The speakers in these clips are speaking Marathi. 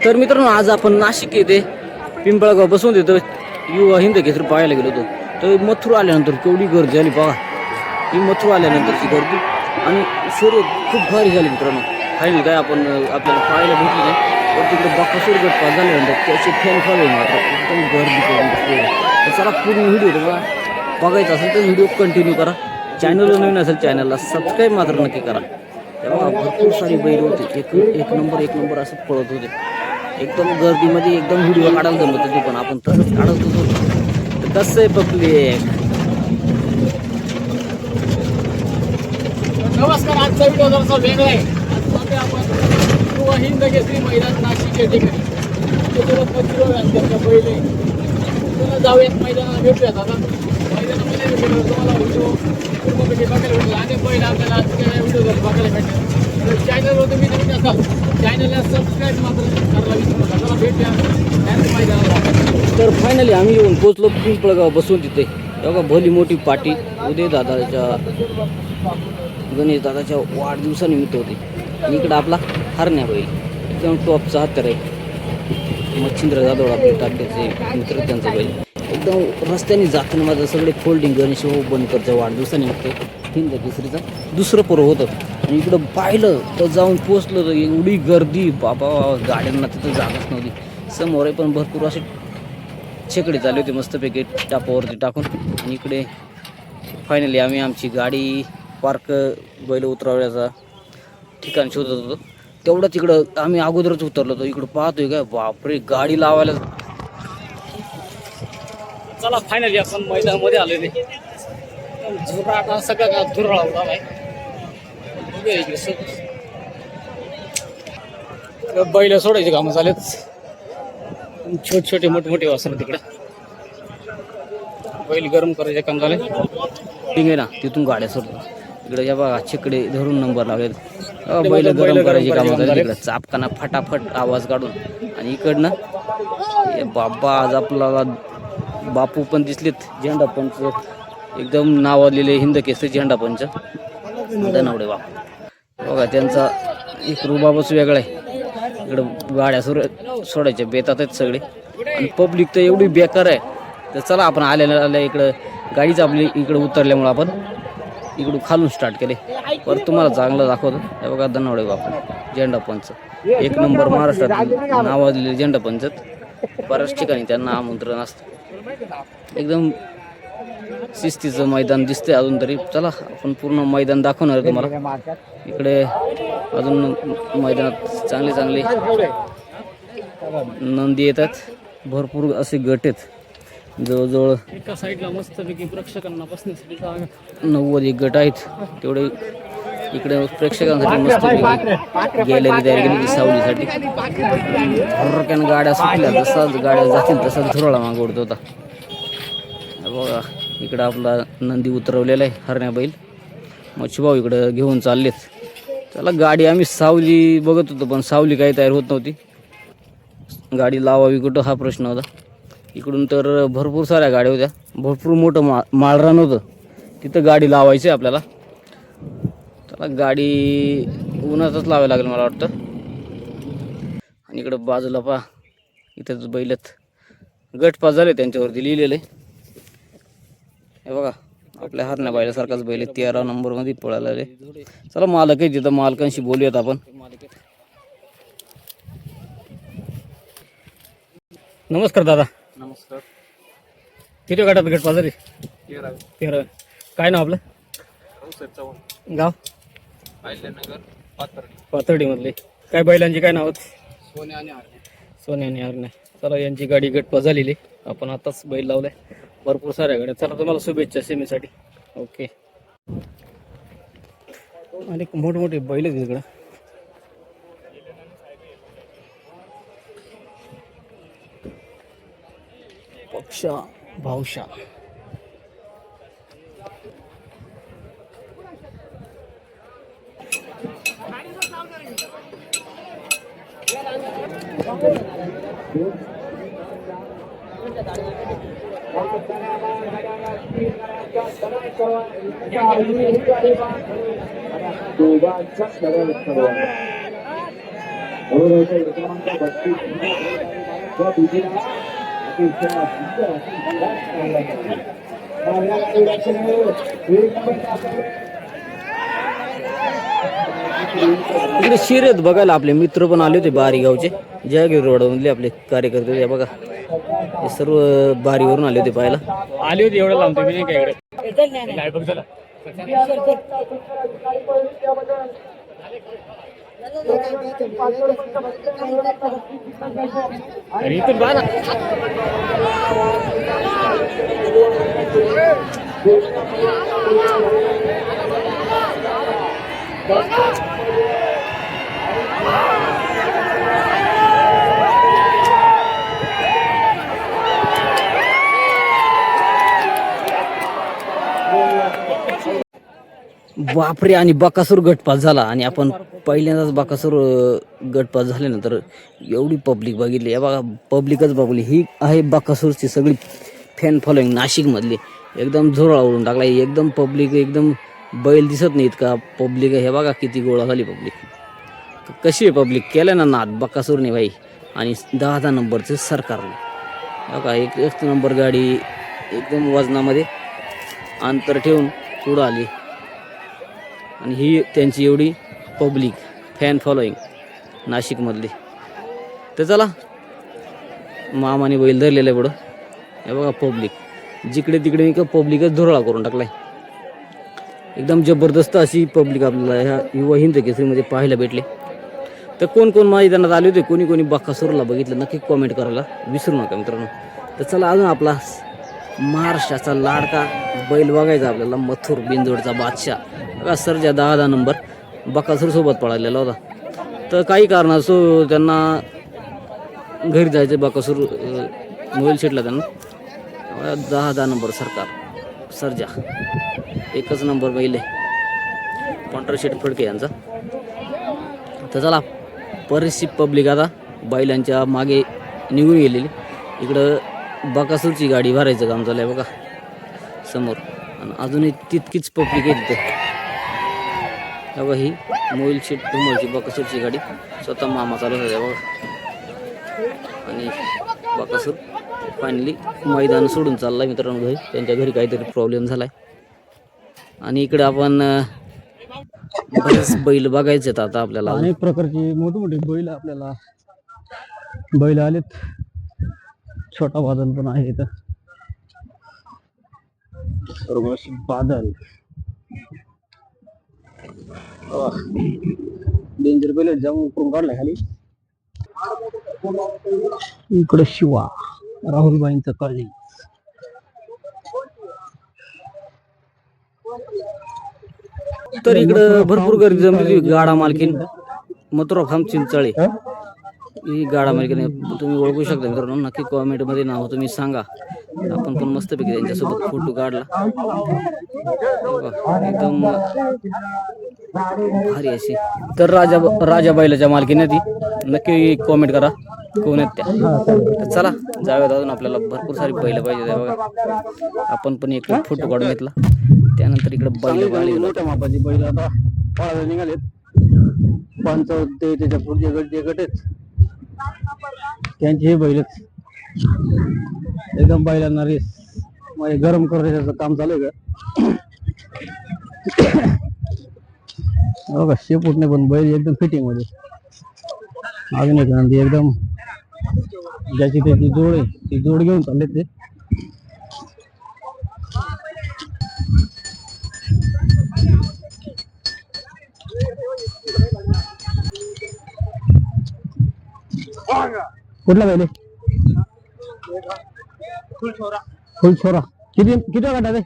तर मित्रांनो आज आपण नाशिक येथे पिंपळगाव बसून देतो युवा हिंद केसरी पाहायला गेलो होतो. तर मथुर आल्यानंतर केवढी गर्दी झाली बघा. ही मथुर आल्यानंतरची गर्दी आणि सूर्य खूप भारी झाली मित्रांनो. फायनल काय आपण आपल्याला पाहायला भेटली नाही, पण तिकडे बाकासूर गट पास झाल्यानंतर त्याचे फॅन फॉलोइंग मात्र एकदम गर्दी करून. तर चला पूर्ण व्हिडिओ तुम्हाला बघायचा असेल तर व्हिडिओ कंटिन्यू करा. चॅनलवर नवीन असेल चॅनलला सबस्क्राईब मात्र नक्की करा. तेव्हा भरपूर सारी बैल होती, एक नंबर असं पळत होते. एकदम गर्दीमध्ये एकदम व्हिडिओ काढायला जमत होती, पण आपण तसंच काढत होतो. कसं आहे पब्लिक. नमस्कार. आजचा व्हिडिओ जरासा वेगळा आहे. आज आपण युवा हिंद केसरी मैदान नाशिक या ठिकाणी त्याच्यासोबत मथुर आणि त्यांच्या बैल आहे. त्याला जाऊयात मैदानाला, भेटूयात. आता मैदानामध्ये तुम्हाला व्हिडिओ पूर्णपणे बघायला भेटेल आणि बैल आपल्याला आजच्या व्हिडिओ बघायला भेटेल. तर चॅनलवर तुम्ही नवीन असाल चॅनलला सबस्क्राईब मात्र करायला विसरू नका. चला भेटूया त्याच मैदानाला. तर फायनली आम्ही येऊन पोचलो पिंपळगाव बसून तिथे. तेव्हा भली मोठी पार्टी उदय दादाच्या गणेश दादाच्या वाढदिवसानिमित्त होती. आणि इकडं आपला हरण्या बैल एकदम टॉपचा हत्यार आहे. मच्छिंद्र जाधव आपले टाक्याचे मित्र त्यांचा बैल एकदम रस्त्याने जाताना माझं सगळे फोल्डिंग गणेश बनकरच्या वाढदिवसानिमित्त हिंद केसरीचा दुसरं पर्व होतं. आणि इकडं पाहिलं तर जाऊन पोचलं तर एवढी गर्दी बाबा, गाड्यांना तिथं जागाच नव्हती. समोर आहे पण भरपूर असे छेकडे चालले होते मस्तपैकी टापावरती टाकून. आणि इकडे फायनली आम्ही आमची गाडी पार्क बैल उतरवण्याचा ठिकाण शोधत होतो. तेवढं तिकडं आम्ही अगोदरच उतरलो होतो. इकडं पाहतोय काय बापरे, गाडी लावायला. चला फायनली आपण मैदानामध्ये आलेले. झुराटा सगळा धुरळा उडा आहे. बैल सोडायचे कामं झालेत. छोटे मोठे वासर तिकडे बैल गरम करायचे काम झाले. ठीक आहे ना, तिथून गाड्या सोडतात. इकडे या बघा छेकडे धरून नंबर लावलेत. बैल गरम करायचे काम झाले. तिकडे चापकाना फटाफट आवाज काढून. आणि इकडनं बाबा आज आपल्याला बापू पण दिसलेत. झेंडा पंच एकदम नावाजलेले हिंद केसरी झेंडा पंच दनवडे बापू बघा. त्यांचा एक रुबाबच वेगळा आहे. इकडं गाड्या सोडायच्या बेतात आहेत सगळे. आणि पब्लिक तर एवढी बेकार आहे. तर चला आपण आल्या इकडं गाडीच आपली इकडं उतरल्यामुळं आपण इकडून खालून स्टार्ट केले. परत तुम्हाला चांगलं दाखवतो. हे बघा दनवडे बापू झेंडा पंच एक नंबर महाराष्ट्रात नावाजलेले झेंडा पंच. बऱ्याच ठिकाणी त्यांना आमंत्रण असतं. एकदम शिस्तीचं मैदान दिसतंय अजून तरी. चला आपण पूर्ण मैदान दाखवणार आहे तुम्हाला. इकडे अजून मैदानात चांगले नंदी येतात. भरपूर असे गट आहेत. जवळजवळ एका साईडला मस्तपैकी प्रेक्षकांना बसण्यासाठी जागा 90 गट आहेत. तेवढे इकडे प्रेक्षकांसाठी मस्त गॅलरी तयार केली सावलीसाठी. भरक्यानं गाड्या सुटल्या, जसाच गाड्या जातील तसाच धुराळा मागं उडत होता. बघा इकडं आपला नंदी उतरवलेला आहे हरण्या बैल. मच्छीभाऊ इकडं घेऊन चाललेत. त्याला गाडी आम्ही सावली बघत होतो, पण सावली काही तयार होत नव्हती. गाडी लावावी कुठं हा प्रश्न होता. इकडून तर भरपूर साऱ्या गाड्या होत्या. भरपूर मोठं माळरान होतं, तिथं गाडी लावायची आपल्याला. त्याला गाडी उन्हातच लावायला लागेल मला वाटतं. आणि इकडं बाजूला पहा इथंच बैलत गट पास झाले त्यांच्यावरती लिहिलेलं आहे. हे बघा आपल्या हरण्या बैलासारखाच बैल 13 नंबरमध्ये पळायला. चला मालक आहे तिथं, मालकांशी बोलूयात आपण. नमस्कार दादा. नमस्कार. किती गाड्यात गट पास झाले? 13. काय नाव आपलं? गाव पाथर्डी मधले. काय बैलांची काय नाव होत? सोन्या आणि हरण्या. चला यांची गाडी गट पास झालेली. आपण आताच बैल लावलाय. भरपूर साऱ्या गाड्या. चला तुम्हाला शुभेच्छा सेमीसाठी. ओके. आणि मोठमोठे बैल आहेत तिकडं. पक्षा भावशा इकडे शिरत बघायला आपले मित्र पण आले होते बारी गावचे जयगिरी रोडमधले आपले कार्यकर्ते होते बघा. हे सर्व बारीवरून आले होते पाहायला. आली होती एवढं लांब तुम्ही नाही का इकडे काय बघ झाला अरे इथून बघा ना. बापरे. आणि बकासूर गटपास झाला आणि आपण पहिल्यांदाच बकासूर गटपास झाल्यानंतर एवढी पब्लिक बघितली. या बघा पब्लिकच बघली. ही आहे बकासूरची सगळी फॅन फॉलोईंग नाशिकमधली. एकदम झोराळा उडून टाकला. एकदम पब्लिक एकदम बैल दिसत नाहीत का पब्लिक. हे बघा किती गोळा झाली पब्लिक. कशी आहे पब्लिक. केलं ना नाद बकासूरने भाई. आणि 10 नंबरचं सरकारने बघा एक नंबर गाडी एकदम वजनामध्ये अंतर ठेवून पुढं आली. आणि ही त्यांची एवढी पब्लिक फॅन फॉलोईंग नाशिकमधली. तर चला मामाने बैल धरलेलं आहे पुढं. हे बघा पब्लिक जिकडे तिकडे नाही का पब्लिकच धुरळा करून टाकलाय. एकदम जबरदस्त अशी पब्लिक आपल्याला ह्या युवा हिंद केसरीमध्ये पाहायला भेटले. तर कोण कोण मैदानात आले होते कोणी कोणी बकासूरला बघितलं नक्की कॉमेंट करायला विसरू नका मित्रांनो. तर चला अजून आपला महाराष्ट्राचा लाडका बैल बघायचा आपल्याला. मथुर बिंजोडचा बादशाह बघा. सर्जा 10 नंबर बकासूर सोबत पळालेला होता. तर काही कारणास्तव त्यांना घरी जायचं बकासूर मोबाईल शेटला त्यांना 10 नंबर सरकार सर्जा एकच नंबर बैल आहे पांढरा शेट फडके यांचा. तर चला बरीचशी पब्लिक आता बैलांच्या मागे निघून गेलेली. इकडं बकासूरची गाडी भरायचं काम चालू आहे बघा समोर. आणि अजूनही तितकीच पब्लिक आहे तिथे. बघा ही मोबाईल शेट धुमलची बकासूरची गाडी स्वतः मामा चालवत होत्या बघा. आणि बकासूर फायनली मैदान सोडून चाललाय मित्रांनो घरी. त्यांच्या घरी काहीतरी प्रॉब्लेम झालाय. आणि इकडे आपण बरेच बैल बघायचे आता आपल्याला. अनेक प्रकारची मोठी मोठी बैल आपल्याला बैल आलेत. छोटा बादल पण आहे इथं. बादल डेंजर बैल जाऊन करून काढलाय खाली. इकडे शिवा राहुलबाईंचा काळजी. तर इकडं भरपूर गर्दी जमली. गाडा मालकीन मथुरा फार्म चिंचाळे ही गाडा मालकीन तुम्ही ओळखू शकता मित्रांनो. नक्की कॉमेंटमध्ये नाव तुम्ही सांगा. आपण पण मस्तपैकी त्यांच्यासोबत फोटो काढला एकदम भारी अशी. तर राजा बैलाच्या मालकीने ती नक्की कॉमेंट करा कोण आहेत त्या. तर चला जाऊयात अजून. आपल्याला भरपूर सारी बैल पाहिजे बघा. आपण पण एक फोटो काढून घेतला. त्यानंतर इकडे बैल मोठ्या मापाची बैल आता पळायला निघालेत. 5 ते त्याच्या पुढचे गट जे गट आहेत त्यांचे हे बैलच एकदम बैलांना रेस म्हणजे गरम करायचं काम चालू आहे का बघा. शेपूटने पण बैल एकदम फिटिंग मध्ये. अजून एक नंदी एकदम ज्याची त्याची जोड आहे ती जोड घेऊन चालले ते. कुठला बैल फुल छोरा किती गटात आहे.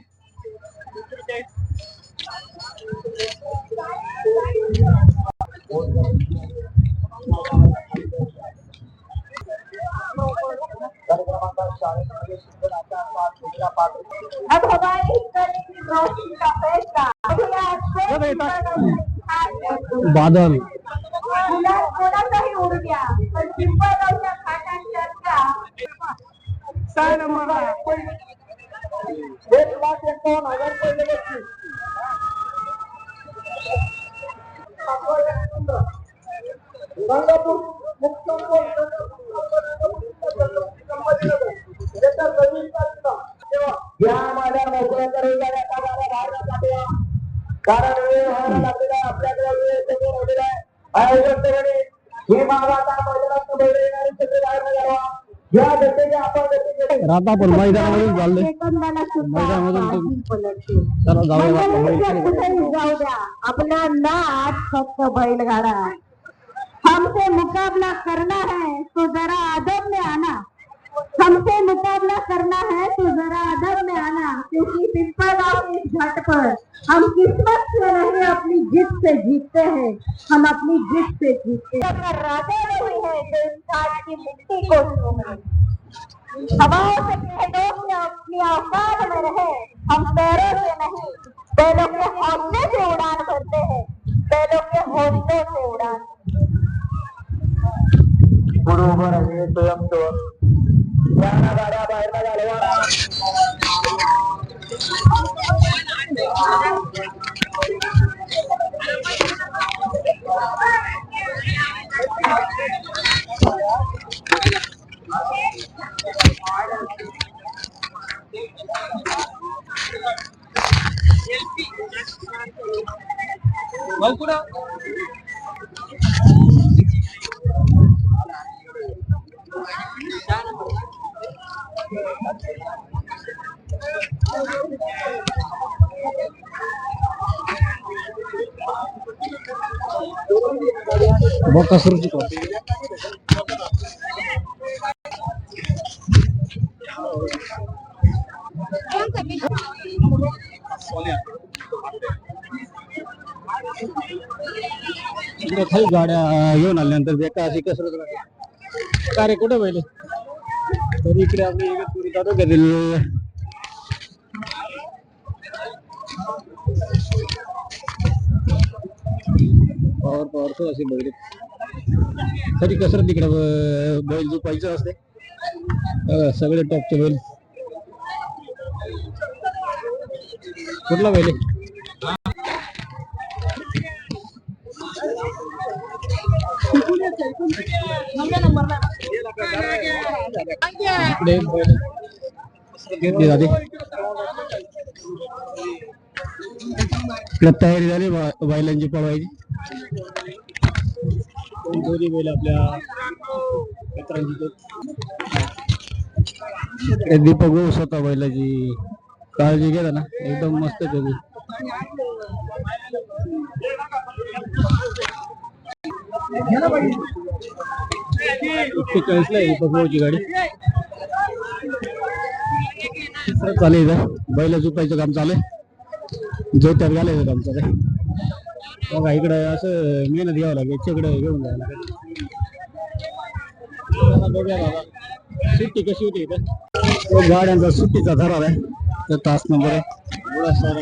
बादल गंगापूर कारण वेळ व्हायला लागलेला आहे, आपल्याकडे वेळ समोर आलेला आहे. आयोजक मंडळी, ही मागाचा मैदानात बैल येणारे सगळे बाहेर जावा. या गतीने आपण आता आपण मैदानामधून चाललोय. मैदानामधून चला जाऊ द्या अपना नाच फक्त बैलगाडा हमसे मुकाबला करना है तो जरा अदब में आना हमसे मुकाबला करना है तो जरा अदब में आना क्योंकि पिंपलगांव के इस घाट पर हम किस्मत से नहीं अपनी जिद से जीतते हैं हम अपनी जिद से जीतते हैं राजा नहीं है जो इस घाट की मिट्टी को छूए हवाओं से कह दो कि अपनी औकात में रहे हम पैरों से नहीं बैलों के हौसले से उड़ान भरते हैं बैलों के हौसलों से उड़ान बरोबर आहे स्वयंसेवक या गाड्या बाहेर बकासूरची काही गाड्या घेऊन आल्यानंतर बेका अशी कसरत राहते. का रे कुठे पहिले तरी इकडे आपली इगतपुरी तालुक्यातील पॉवर अशी बैल खरी कसरत तिकडे बैल झोपायचं असते. सगळे टॉपचे बैल. कुठला बैल तयारी झाली बैलांची पळवायची. दोन्ही बैल आपल्या मित्रांची दीपक भाऊ स्वतः बैलाची काळजी घेता ना एकदम मस्त त्याची. ला दीपक भाऊची गाडी चालेल. बैल झुपायचं काम चालू आहे. जोत्यात घालायचं काम चालू आहे. बघा इकडे असं मेहनत घ्यावं लागेल. इकडे घेऊन जायला बघूया बाबा सुट्टी कशी होती इथं. गाड्यांचा सुट्टीचा ठराव आहे. तर तास नंबर आहे. एवढा सारा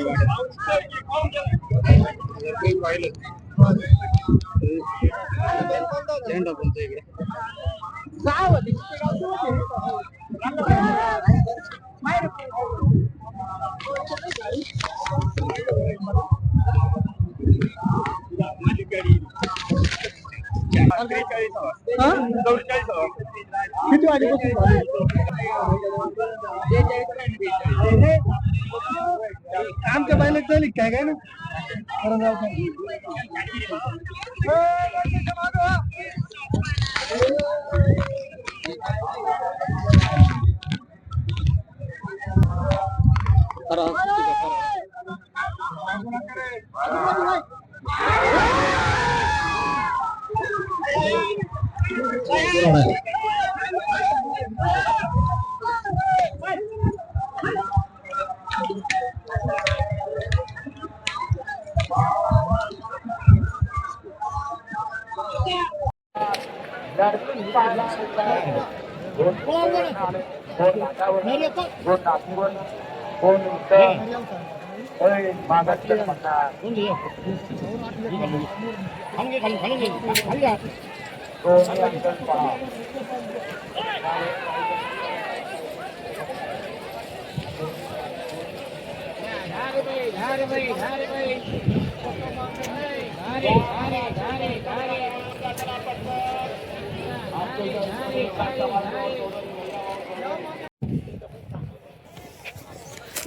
झेंडा बोलतो इकडे. किती वाजेपासून आमच्या बायला चालली काय काय ना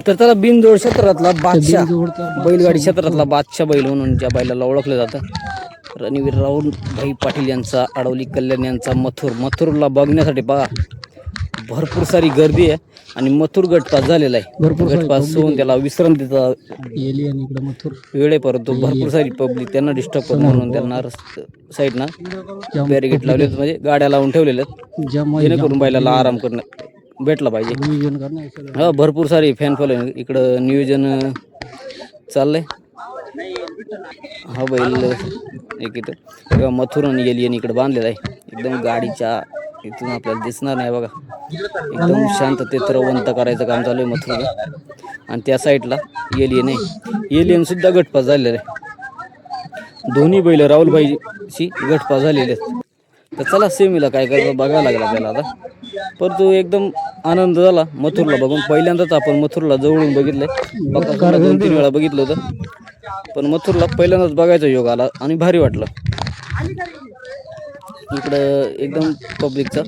तर त्याला बिनजोड क्षेत्रातला बादशाह बैलगाडी क्षेत्रातला बादशाह बैल म्हणून ज्या बैलाला ओळखलं जातं रणवीर राहुल भाई पाटील यांचा, अडवली कल्याण यांचा मथुरला बघण्यासाठी बघा भरपूर सारी गर्दी आहे आणि मथुर गटपास झालेला आहे. गटपास होऊन त्याला विश्रांतीचा वेळ आहे, परंतु भरपूर सारी पब्लिक त्यांना डिस्टर्ब करून म्हणून त्यांना साईडना बॅरिगेट लावले म्हणजे गाड्या लावून ठेवलेल्या आहेत जेणेकरून बैलाला आराम करणं भेटला पाहिजे. हा भरपूर सारी फॅन फॉलोइंग इकडं नियोजन चाललंय. हा बैल एक इथं मथुर आणि एलियन इकडे बांधलेला आहे. एकदम गाडीच्या इथून आपल्याला दिसणार नाही बघा. एकदम शांततेत रवंत करायचं काम चालू आहे मथुरला. आणि त्या साईडला एलियन आहे. एलियन सुद्धा गटपास झालेला आहे. दोन्ही बैल राहुलबाईची गटपास झालेले आहेत. तर चला सेमीला काय करायचं बघायला लागेल आपल्याला आता. परंतु एकदम आनंद झाला मथुरला बघून. पहिल्यांदाच आपण मथुरला जवळून बघितलंय. बघा 2-3 वेळा बघितलं होतं, पण मथुरला पहिल्यांदाच बघायचा योग आला आणि भारी वाटलं. इकडं एकदम पब्लिकचं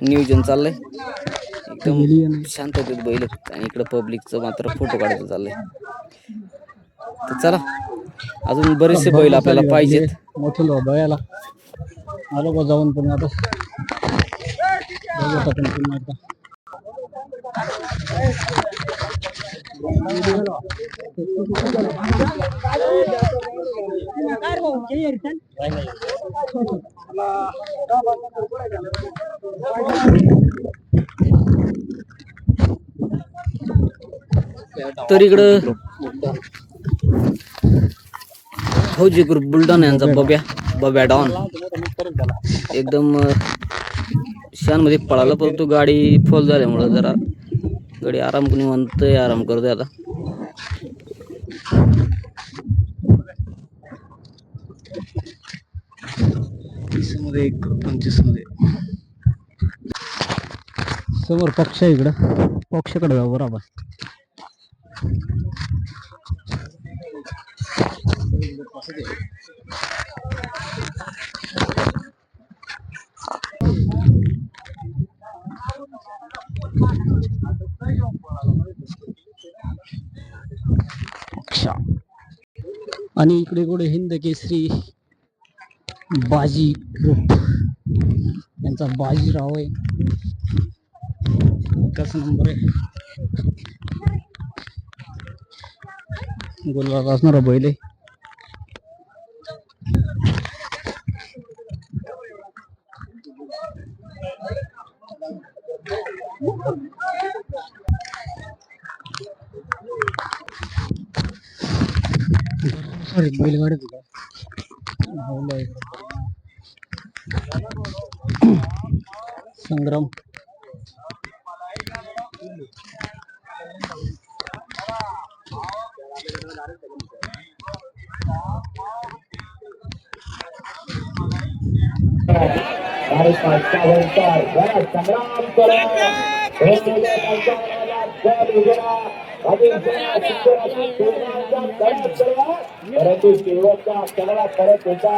नियोजन चाललंय. एकदम शांततेत बैल आणि इकडं पब्लिकचं मात्र फोटो काढायचं चाललंय. तर चला अजून बरेचसे बैल आपल्याला पाहिजेत. मथुरला बघायला आलो बा जाऊन पण आता तर इकडं फौजी ग्रुप बुलढाणा यांचा बब्या डॉन एकदम शानमध्ये पळाला, परंतु गाडी फॉल झाल्यामुळं जरा गाडी आराम कोणी म्हणतंय आराम करतोय आता. समोर पक्ष आहे. इकडं पक्षकडे जाऊ बरोबर. आणि इकडे कुठे हिंद केसरी बाजी ग्रुप यांचा बाजीराव आहे. कसा नंबर आहे गोलगाव असणारा बैल आहे. बैलगाडी संग्राम परंतु शेवटच्या क्षणाला परत एका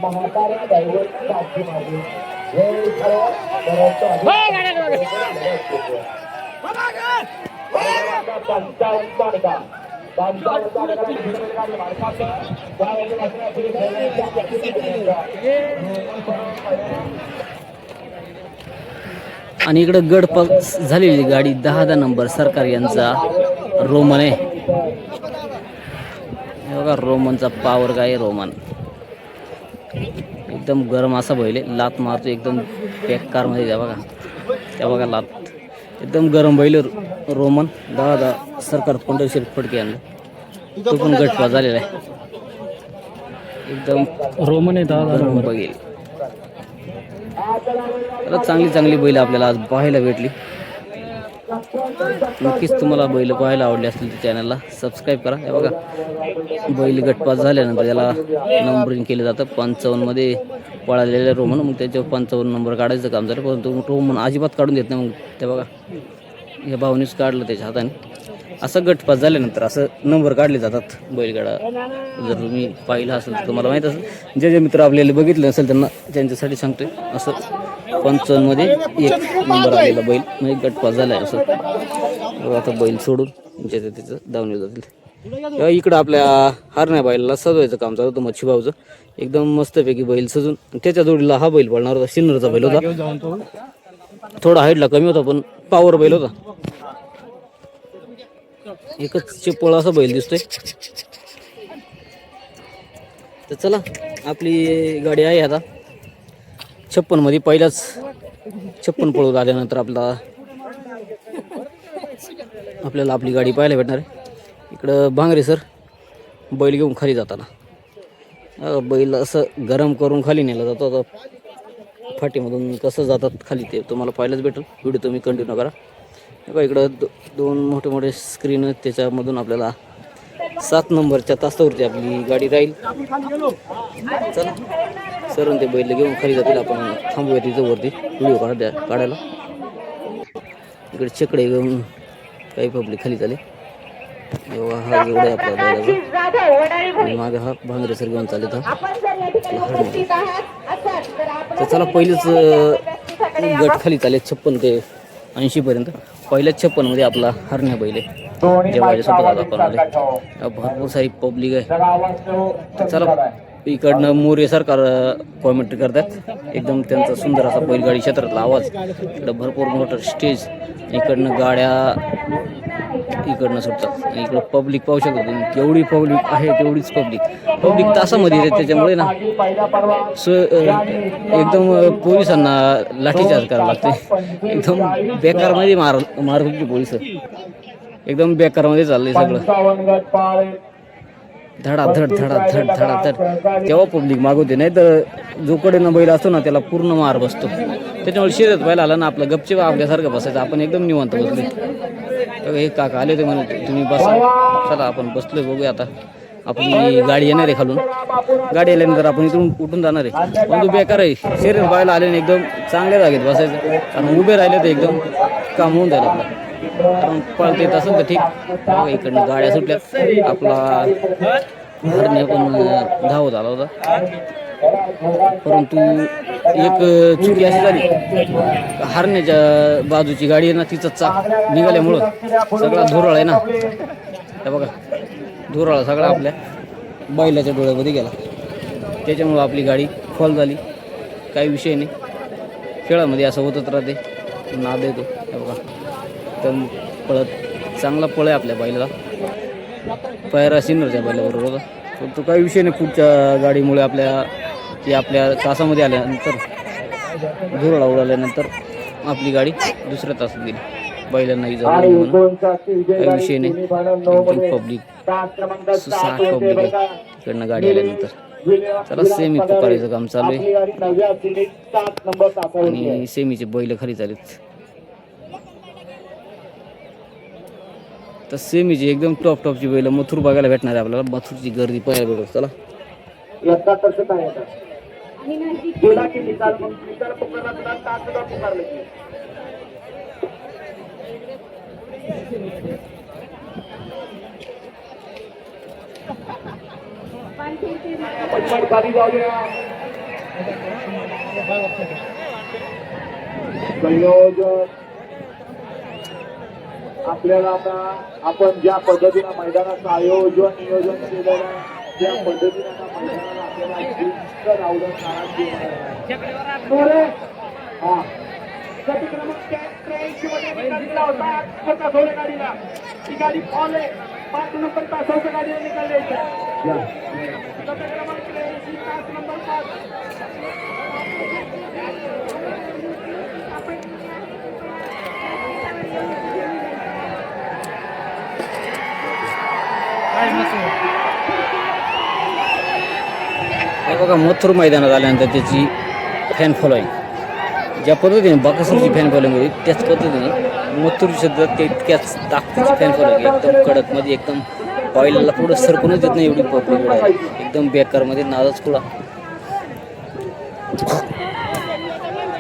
महाकार्य दैवत साक्षी माझी आणि इकडं गडपास झालेली गाडी 10 नंबर सरकार यांचा रोमन आहे. बघा रोमनचा पावर काय रोमन एकदम गरम असा बैल आहे. लात मारतो एकदम बेकार मध्ये. त्या बघा लात एकदम गरम बैल रोमन. 10 सरकार पंढरशेर फडके आणलं. तो पण गटपास झालेला आहे. एकदम रोमन आहे 10 गरम बैल. चांगली बैल आपल्याला आज पाहायला भेटली. नक्कीच तुम्हाला बैल पाहायला आवडले असतील तर चॅनलला सबस्क्राईब करा. हे बघा बैल गटपास झाल्यानंतर त्याला नंबरिंग केलं जातं. 55 मध्ये पळालेले रोमन, मग त्याच्यावर 55 नंबर काढायचं काम झालं, परंतु रोमन अजिबात काढून देत नाही. मग ते बघा हे भावनीच काढलं त्याच्या हाताने. असं गटपास झाल्यानंतर असं नंबर काढले जातात बैलगाडा. जर तुम्ही पाहिलं असेल तर तुम्हाला माहीत असेल, जे मित्र आपल्याला बघितले असेल त्यांना त्यांच्यासाठी सांगतोय. असं 55मध्ये 1 नंबर आलेला बैल म्हणजे गटपास झाला आहे असं. आता बैल सोडून ज्याचं त्याचं धावून जातील. इकडं आपल्या हरण्या बैलाला सजवायचं काम चालू होतं मच्छीभाऊचं. एकदम मस्तपैकी बैल सजून त्याच्या जोडीला हा बैल पळणार होता, सिन्नरचा बैल होता. थोडा हाईटला कमी होता पण पॉवर बैल होता. एकच चिपळ असा बैल दिसतोय. तर चला आपली गाडी आहे आता 56 मध्ये. पहिलाच 56 पळून आल्यानंतर आपल्याला आपली गाडी पाहायला भेटणार आहे. इकडं भांगरे सर बैल घेऊन खाली जाताना बैल असं गरम करून खाली नेला जातो. आता फाटीमधून कसं जातात खाली ते तुम्हाला पाहायलाच भेटेल. व्हिडिओ तुम्ही कंटिन्यू करा. इकडं 2 मोठे मोठे स्क्रीन आहेत, त्याच्यामधून आपल्याला 7 नंबरच्या तासावरती आपली गाडी राहील. चला सर ते बैल घेऊन खाली जातील. आपण थांबूया तिथं वरती व्हिडिओ काढायला. इकडे चकडे घेऊन काही पब्लिक खाली झाले. हा एवढा आपला बैलाचा आणि मागे हा भांगरे सर घेऊन चालत हा. तर चला पहिलेच गट खाली चालेल 56 ते 80 पर्यंत. पहिल्याच 56 मध्ये आपला हरण्या बैल आहे, जे माझ्यासोबत आता आपण आले. भरपूर सारी पब्लिक आहे. चला इकडनं मोरे सरकार कॉमेंट्री करतात. एकदम त्यांचा सुंदर असा बैलगाडी क्षेत्रातला आवाज. इकडं भरपूर मोठं स्टेज, इकडनं गाड्या इकडनं सुटतात. आणि इकडं पब्लिक पाहू शकतो तुम्ही केवढी पब्लिक आहे, तेवढीच पब्लिक तासामध्ये येते. त्याच्यामुळे ना एकदम पोलिसांना लाठीचार्ज करावा लागते. एकदम बेकारमध्ये मारत होती पोलिस. एकदम बेकारमध्ये चाललंय सगळं. धडाधड धडाधड धडाधड तेव्हा पब्लिक मागवते. नाही तर जो कडेनं बैल असतो ना त्याला पूर्ण मार बसतो. त्याच्यामुळे शर्यत व्हायला आला ना आपलं गपचेप आपल्यासारखं बसायचं. आपण एकदम निवांत बसले. हे काका आले ते म्हणे तुम्ही बसा. चला आपण बसलोय, बघूया आता आपली गाडी येणार आहे खालून. गाडी आल्यानंतर आपण इथून उठून जाणार आहे. पण तो बेकार आहे शर्यत व्हायला आले ना एकदम चांगल्या जागेत बसायचं. कारण उभे राहिले तर एकदम काम होऊन जाईल आपलं. कारण पळता येत असेल तर ठीक. इकडनं गाड्या सुटल्यात. आपला हरण्या पण धावत आला होता, परंतु एक चुकी अशी झाली. हरण्याच्या बाजूची गाडी आहे ना तिचं चाक निघाल्यामुळं सगळा धुराळ आहे ना, हे बघा धुराळा सगळा आपल्या बैलाच्या डोळ्यामध्ये गेला. त्याच्यामुळं आपली गाडी फॉल झाली. काही विषय नाही, खेळामध्ये असं होतच राहते. नाद येतो. हे बघा एकदम पळत चांगला पळ आहे आपल्या बैलाला. पायरा सिन्नरच्या बैलाबरोबर होता. परंतु काही विषय नाही. पुढच्या गाडीमुळे आपल्या तासामध्ये आल्यानंतर धुराळा उडाल्यानंतर आपली गाडी दुसऱ्या तासात गेली. बैलांना इजा झाली म्हणून काही विषय नाही. एकदम पब्लिक 60 पब्लिक आहे इकडनं गाडी आल्यानंतर. चला सेमी पुकारायचं काम चालू आहे आणि सेमीचे बैल खाली चालेत. तर सेमीची एकदम टॉपची बैल मथुर बघायला भेटणार आहे आपल्याला. मथुरची गर्दी पाहायला भेटत. चला आपल्याला आता आपण ज्या पद्धतीनं मैदानाचं आयोजन नियोजन केलेलं आहे, ज्या पद्धतीनं आता मैदानाला आपल्याला जिंकत रावलं हा गट क्रमांक 83 मध्ये निकाल दिला होता. छोटा थोड्या गाडीला ती गाडी फॉल आहे. 5 नंबर तासाच्या गाडीला निकाल द्यायचा. गट क्रमांक 83 तास नंबर 5. हे बघा मथुर मैदानात आल्यानंतर त्याची फॅन फॉलोईंग ज्या पद्धतीने बाकासूरची फॅन फॉलोईंग होती त्याच पद्धतीने मथुर शब्दात तितक्याच ताकदीची फॅन फॉलोईंग. एकदम कडकमध्ये एकदम बैलाला पुढं सरकूनच देत नाही एवढी पब्लिक आहे. एकदम बेकारमध्ये नादच खुळा.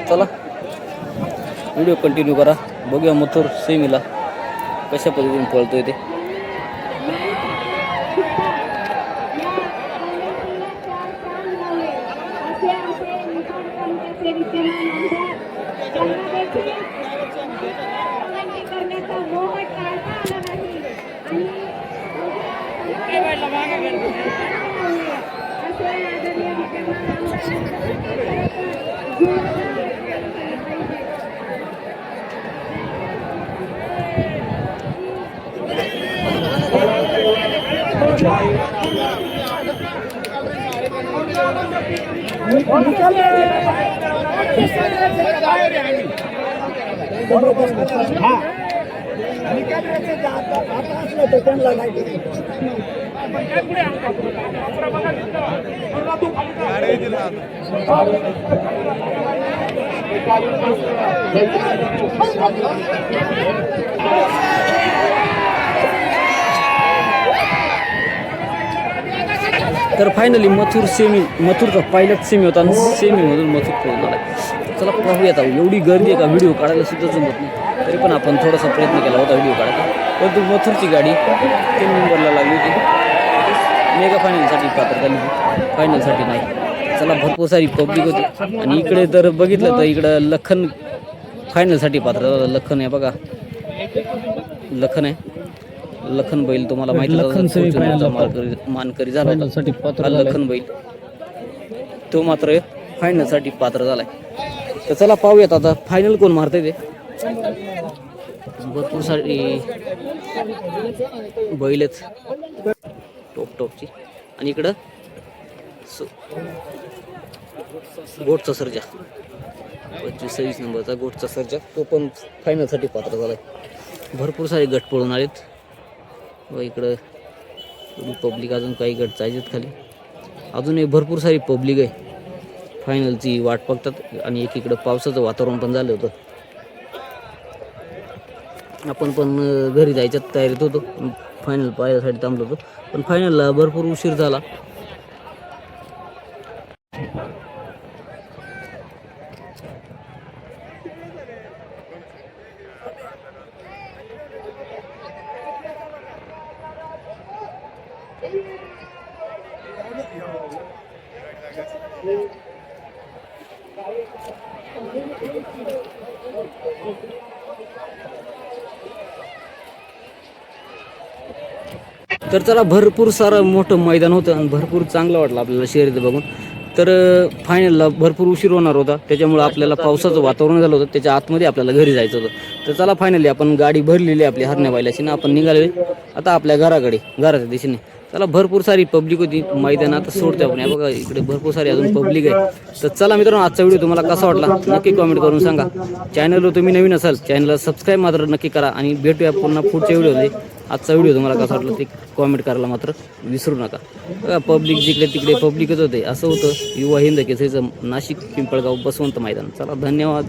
चला व्हिडिओ कंटिन्यू करा, बघूया मथुर सेमीला कशा पद्धतीने पळतोय ते. तर फायनली मथुरचा पायलट सेमी होता आणि सेमीमधून मथुर पळून आला. चला पाहूयात. एवढी गर्दी आहे का व्हिडिओ काढायला सुद्धा जमत नाही, तरी पण आपण थोडासा प्रयत्न केला होता व्हिडिओ काढायचा. परंतु मथुरची गाडी 3 नंबरला लागली होती. मेगा फायनलसाठी पात्र झाली होती, फायनलसाठी नाही. चला भरपूर सारी पब्लिक होती. आणि इकडे तर बघितलं तर इकडं लखन फायनलसाठी पात्र झाला. लखन आहे बघा, लखन आहे. लखन बैल तुम्हाला माहिती मानकरी झाला होता. लखन बैल तो मात्र फायनलसाठी पात्र झालाय. तर चला पाहूयात आता फायनल कोण मारते ते. भरपूर सारी बैलच टॉपची. आणि इकडं गोटचा सर्जा 25-26 नंबरचा गोटचा सर्जा, तो पण फायनलसाठी पात्र झालाय. भरपूर सारे गट पळून आलेत व इकडं पब्लिक अजून काही गट जायचेत खाली. अजूनही भरपूर सारी पब्लिक आहे, फायनलची वाट बघतात. आणि एकीकडं पावसाचं वातावरण पण झालं होतं. आपण पण घरी जायच्यात तयारीत होतो, फायनल पाहायसाठी थांबलो होतो, पण फायनलला भरपूर उशीर झाला. तर चला भरपूर सारं मोठं मैदान होतं आणि भरपूर चांगलं वाटलं आपल्याला शर्यत बघून. तर फायनलला भरपूर उशीर होणार होता, त्याच्यामुळे आपल्याला पावसाचं वातावरण झालं होतं, त्याच्या आतमध्ये आपल्याला घरी जायचं होतं. तर चला फायनली आपण गाडी भरलेली आपली हरण्या बैलाची ना, आपण निघाले आता आपल्या घराच्या दिशेने. चला भरपूर सारी पब्लिक होती मैदानात. सोडते आपण बघा इकडे भरपूर सारी अजून पब्लिक आहे. तर चला मित्रांनो, आजचा व्हिडिओ तुम्हाला कसा वाटला नक्की कमेंट करून सांगा. चॅनलवर तुम्ही नवीन असाल चॅनलला सबस्क्राईब मात्र नक्की करा. आणि भेटूया पुन्हा पुढच्या व्हिडिओमध्ये. आजचा व्हिडिओ तुम्हाला कसा वाटला ते कमेंट करायला मात्र विसरू नका. बघा पब्लिक जिकडे तिकडे पब्लिकच होते. असं होतं युवा हिंद केसरीचं नाशिक पिंपळगाव बसवंत मैदान. चला धन्यवाद.